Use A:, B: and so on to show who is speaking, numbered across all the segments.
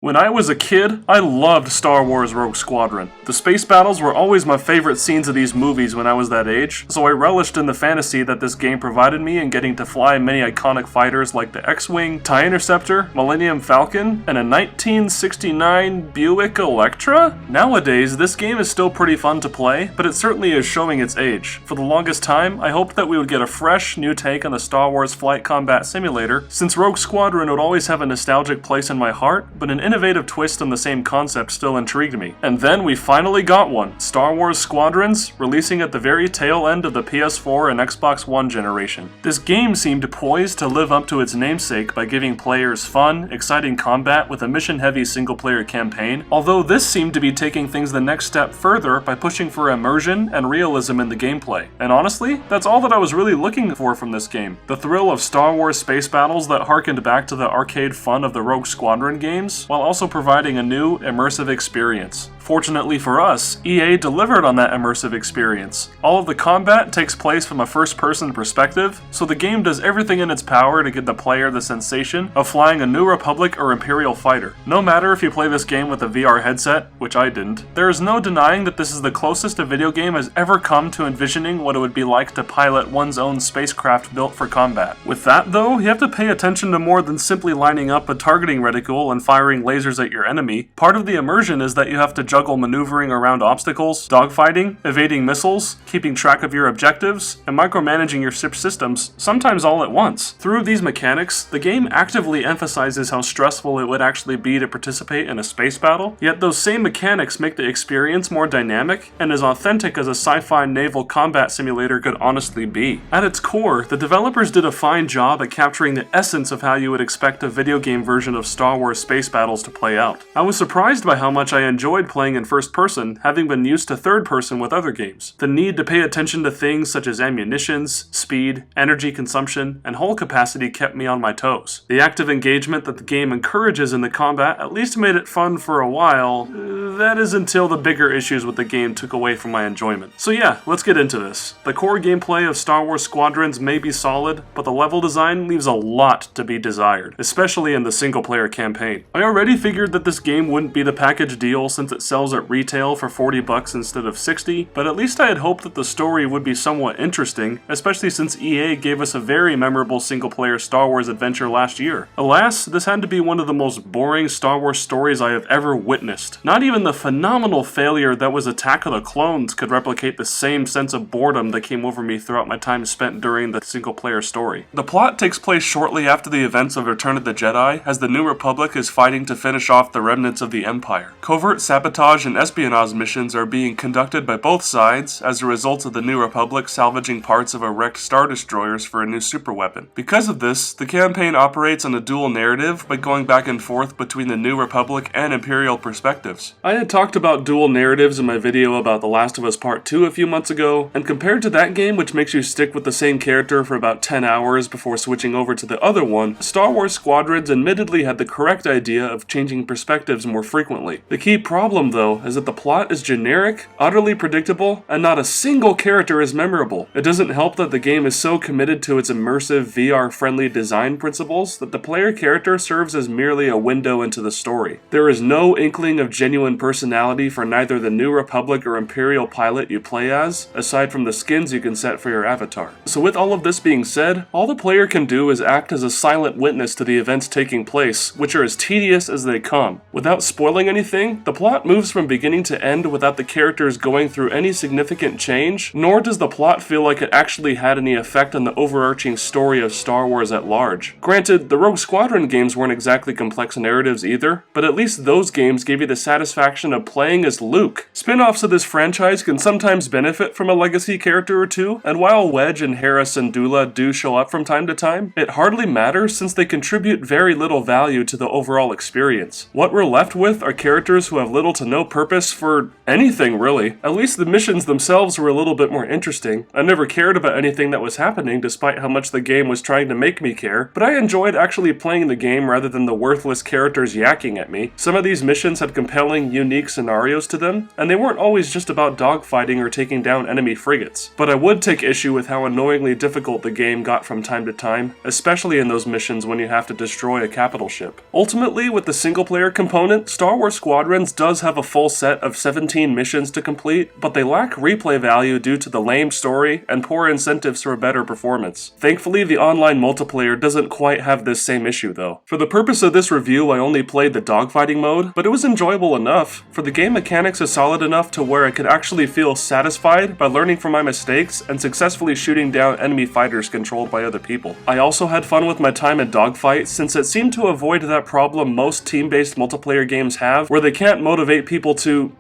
A: When I was a kid, I loved Star Wars Rogue Squadron. The space battles were always my favorite scenes of these movies when I was that age, so I relished in the fantasy that this game provided me in getting to fly many iconic fighters like the X-Wing, TIE Interceptor, Millennium Falcon, and a 1969 Buick Electra? Nowadays, this game is still pretty fun to play, but it certainly is showing its age. For the longest time, I hoped that we would get a fresh, new take on the Star Wars flight combat simulator, since Rogue Squadron would always have a nostalgic place in my heart, but an innovative twist on the same concept still intrigued me. And then we finally got one, Star Wars Squadrons, releasing at the very tail end of the PS4 and Xbox One generation. This game seemed poised to live up to its namesake by giving players fun, exciting combat with a mission-heavy single-player campaign, although this seemed to be taking things the next step further by pushing for immersion and realism in the gameplay. And honestly, that's all that I was really looking for from this game. The thrill of Star Wars space battles that harkened back to the arcade fun of the Rogue Squadron games, while also providing a new, immersive experience. Fortunately for us, EA delivered on that immersive experience. All of the combat takes place from a first-person perspective, so the game does everything in its power to give the player the sensation of flying a New Republic or Imperial fighter. No matter if you play this game with a VR headset, which I didn't, there is no denying that this is the closest a video game has ever come to envisioning what it would be like to pilot one's own spacecraft built for combat. With that though, you have to pay attention to more than simply lining up a targeting reticle and firing lasers at your enemy. Part of the immersion is that you have to juggle maneuvering around obstacles, dogfighting, evading missiles, keeping track of your objectives, and micromanaging your ship systems, sometimes all at once. Through these mechanics, the game actively emphasizes how stressful it would actually be to participate in a space battle, yet those same mechanics make the experience more dynamic and as authentic as a sci-fi naval combat simulator could honestly be. At its core, the developers did a fine job at capturing the essence of how you would expect a video game version of Star Wars space battles to play out. I was surprised by how much I enjoyed playing in first person, having been used to third person with other games. The need to pay attention to things such as ammunitions, speed, energy consumption, and hull capacity kept me on my toes. The active engagement that the game encourages in the combat at least made it fun for a while. That is until the bigger issues with the game took away from my enjoyment. So yeah, let's get into this. The core gameplay of Star Wars Squadrons may be solid, but the level design leaves a lot to be desired, especially in the single player campaign. I already figured that this game wouldn't be the package deal since it sells at retail for $40 instead of $60, but at least I had hoped that the story would be somewhat interesting, especially since EA gave us a very memorable single-player Star Wars adventure last year. Alas, this had to be one of the most boring Star Wars stories I have ever witnessed. Not even the phenomenal failure that was Attack of the Clones could replicate the same sense of boredom that came over me throughout my time spent during the single-player story. The plot takes place shortly after the events of Return of the Jedi, as the New Republic is fighting to finish off the remnants of the Empire. Covert sabotage and espionage missions are being conducted by both sides as a result of the New Republic salvaging parts of a wrecked Star Destroyers for a new superweapon. Because of this, the campaign operates on a dual narrative by going back and forth between the New Republic and Imperial perspectives. I had talked about dual narratives in my video about The Last of Us Part 2 a few months ago, and compared to that game, which makes you stick with the same character for about 10 hours before switching over to the other one, Star Wars Squadrons admittedly had the correct idea of changing perspectives more frequently. The key problem though is that the plot is generic, utterly predictable, and not a single character is memorable. It doesn't help that the game is so committed to its immersive, VR-friendly design principles that the player character serves as merely a window into the story. There is no inkling of genuine personality for neither the New Republic or Imperial pilot you play as, aside from the skins you can set for your avatar. So with all of this being said, all the player can do is act as a silent witness to the events taking place, which are as tedious as they come. Without spoiling anything, the plot moves from beginning to end without the characters going through any significant change, nor does the plot feel like it actually had any effect on the overarching story of Star Wars at large. Granted, the Rogue Squadron games weren't exactly complex narratives either, but at least those games gave you the satisfaction of playing as Luke. Spin-offs of this franchise can sometimes benefit from a legacy character or two, and while Wedge and Hera Syndulla do show up from time to time, it hardly matters since they contribute very little value to the overall experience. What we're left with are characters who have little to no purpose for anything really. At least the missions themselves were a little bit more interesting. I never cared about anything that was happening despite how much the game was trying to make me care, but I enjoyed actually playing the game rather than the worthless characters yakking at me. Some of these missions had compelling, unique scenarios to them, and they weren't always just about dogfighting or taking down enemy frigates. But I would take issue with how annoyingly difficult the game got from time to time, especially in those missions when you have to destroy a capital ship. Ultimately, with the single-player component, Star Wars Squadrons does have a full set of 17 missions to complete, but they lack replay value due to the lame story and poor incentives for a better performance. Thankfully, the online multiplayer doesn't quite have this same issue though. For the purpose of this review, I only played the dogfighting mode, but it was enjoyable enough, for the game mechanics is solid enough to where I could actually feel satisfied by learning from my mistakes and successfully shooting down enemy fighters controlled by other people. I also had fun with my time in dogfight, since it seemed to avoid that problem most team-based multiplayer games have, where they can't motivate people to,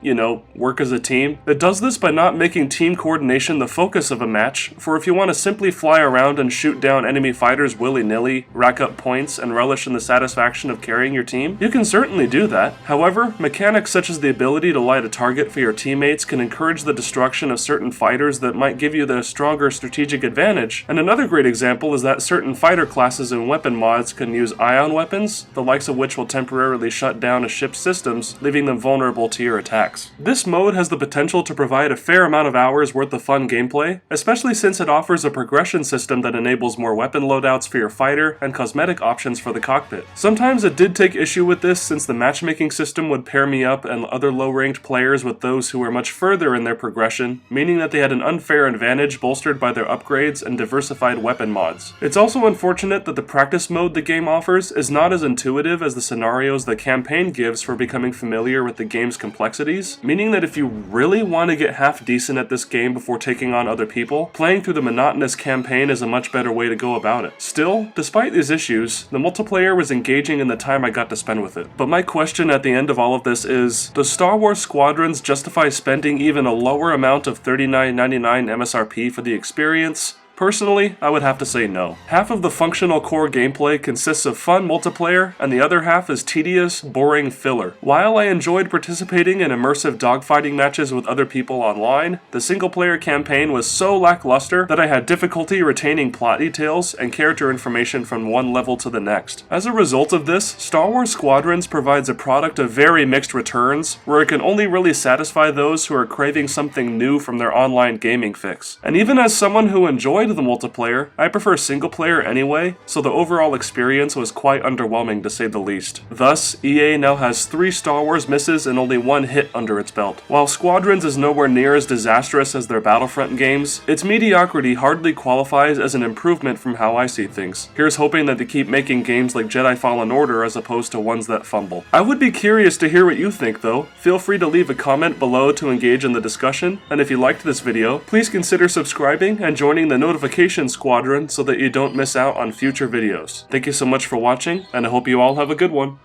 A: work as a team. It does this by not making team coordination the focus of a match, for if you want to simply fly around and shoot down enemy fighters willy-nilly, rack up points, and relish in the satisfaction of carrying your team, you can certainly do that. However, mechanics such as the ability to light a target for your teammates can encourage the destruction of certain fighters that might give you the stronger strategic advantage, and another great example is that certain fighter classes and weapon mods can use ion weapons, the likes of which will temporarily shut down a ship's systems, leaving them vulnerable to your attacks. This mode has the potential to provide a fair amount of hours worth of fun gameplay, especially since it offers a progression system that enables more weapon loadouts for your fighter and cosmetic options for the cockpit. Sometimes it did take issue with this, since the matchmaking system would pair me up and other low-ranked players with those who were much further in their progression, meaning that they had an unfair advantage bolstered by their upgrades and diversified weapon mods. It's also unfortunate that the practice mode the game offers is not as intuitive as the scenarios the campaign gives for becoming familiar with the game's complexities, meaning that if you really want to get half decent at this game before taking on other people, playing through the monotonous campaign is a much better way to go about it. Still, despite these issues, the multiplayer was engaging in the time I got to spend with it. But my question at the end of all of this is, does Star Wars Squadrons justify spending even a lower amount of $39.99 MSRP for the experience? Personally, I would have to say no. Half of the functional core gameplay consists of fun multiplayer, and the other half is tedious, boring filler. While I enjoyed participating in immersive dogfighting matches with other people online, the single-player campaign was so lackluster that I had difficulty retaining plot details and character information from one level to the next. As a result of this, Star Wars Squadrons provides a product of very mixed returns, where it can only really satisfy those who are craving something new from their online gaming fix. And even as someone who enjoyed the multiplayer, I prefer single player anyway, so the overall experience was quite underwhelming to say the least. Thus, EA now has 3 Star Wars misses and only 1 hit under its belt. While Squadrons is nowhere near as disastrous as their Battlefront games, its mediocrity hardly qualifies as an improvement from how I see things. Here's hoping that they keep making games like Jedi Fallen Order as opposed to ones that fumble. I would be curious to hear what you think though. Feel free to leave a comment below to engage in the discussion, and if you liked this video, please consider subscribing and joining the notification squadron so that you don't miss out on future videos. Thank you so much for watching, and I hope you all have a good one.